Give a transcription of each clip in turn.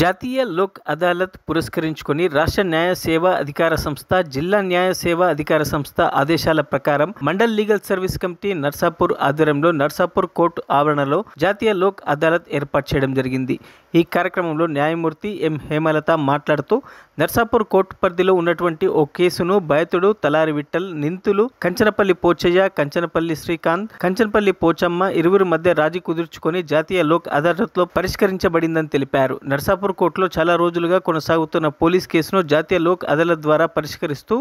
జాతీయ లోక్ అదాలత్ పురస్కరించుకొని రాష్ట్ర న్యాయ సేవా అధికార సంస్థ, జిల్లా న్యాయ సేవా అధికార సంస్థ ఆదేశాల ప్రకారం mandal legal service committee Narsapur ఆధ్వర్యంలో నర్సాపూర్ కోర్టు ఆవరణలో జాతీయ లోక్ అదాలత్ ఏర్పాటు చేయడం జరిగింది. ఈ కార్యక్రమంలో న్యాయమూర్తి ఎం హేమలత మాట్లాడుతూ నర్సాపూర్ కోర్టు పరిధిలో ఉన్నటువంటి ఓ కేసును బాధితుడు తలారి విఠల్, నిందితులు కంచనపల్లి పోచయ్య, కంచనపల్లి శ్రీకాంత్, కంచనపల్లి పోచమ్మ ఇరువురి మధ్య రాజీ కుదుర్చుకొని జాతీయ లోక్ అదాలత్లో పరిష్కరించబడిందని తెలిపారు. నర్సాపూర్ కోర్టులో చాలా రోజులుగా కొనసాగుతున్న పోలీస్ కేసును జాతీయ లోక్ అదాలత్ ద్వారా పరిష్కరిస్తూ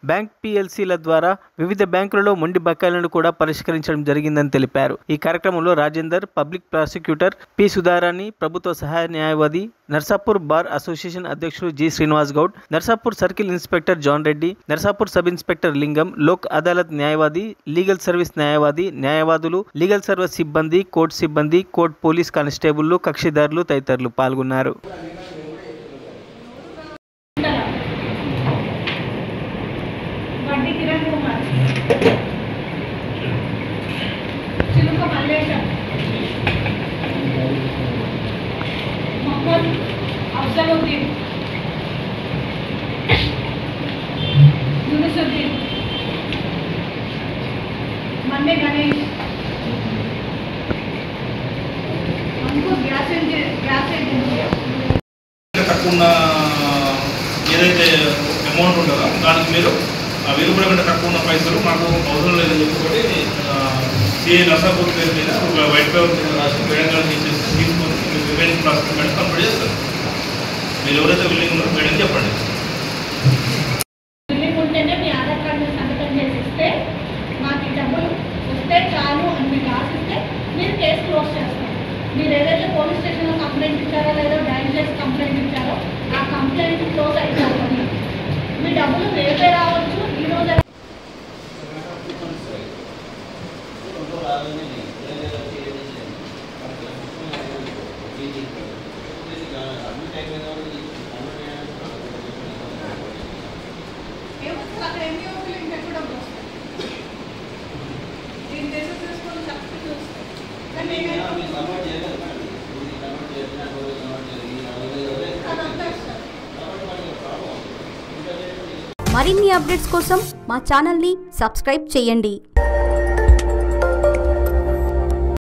బ్యాంక్ పిఎల్సీల ద్వారా వివిధ బ్యాంకులలో మొండి బకాయిలను కూడా పరిష్కరించడం జరిగిందని తెలిపారు. ఈ కార్యక్రమంలో Rajender, public prosecutor P Sudharani, ప్రభుత్వ సహాయ న్యాయవాది, నర్సాపూర్ బార్ అసోసియేషన్ అధ్యక్షుడు G Srinivas Goud, Narsapur circle inspector John Reddy, Narsapur sub inspector Lingam, Lok Adalat న్యాయవాది, లీగల్ సర్వీస్ న్యాయవాది, న్యాయవాదులు, లీగల్ సర్వీస్ సిబ్బంది, కోర్టు సిబ్బంది, కోర్టు పోలీస్ కానిస్టేబుళ్లు, కక్షిదారులు తదితరులు పాల్గొన్నారు. मंडे गणेश हमको गैस తక్కువ ఏదైతే అమౌంట్ ఉంటుందో దానికి మీరు ఆ 1000 రూపాయల కంటే తక్కువ ఉన్న పైసలు మాకు అవసరం లేదని చెప్పి సిఐ నర్సాపూర్ పేరు మీద ఒక వైట్ పేపర్ మీద రాసి మేడం ఇచ్చేసి తీసుకొని మీరు రివెన్యూ ప్రాసెస్ మేడం కంప్లీట్ చేస్తారు. మీరు ఎవరైతే విల్లింగ్ ఉన్నారో మేడం చెప్పండి. విల్లింగ్ ఉంటేనే మీ ఆధార్ కార్డు మీద సంతకం చేసిస్తే మాకు డబ్బులు వస్తే చాలు అని మీకు రాసిస్తే మీరు కేసు క్లోజ్ చేస్తారు. మీరు ఏదైతే పోలీస్ స్టేషన్లో కంప్లైంట్ ఇచ్చారో లేదో డైల్ చేసి కంప్లైంట్ ఇచ్చారో ఆ కంప్లైంట్ క్లోజ్ అయిపోతుంది. మీ డబ్బులు రేపే రావచ్చు, ఈరోజు అక్కడ ఎన్ని అవుతుంది ఇంకెప్పుడు డబ్బులు వస్తాయి. దీని దేశం చేసుకొని సబ్సిడీ వస్తాయి. కానీ మరిన్ని అప్డేట్స్ కోసం మా ఛానల్ని సబ్స్క్రైబ్ చేయండి.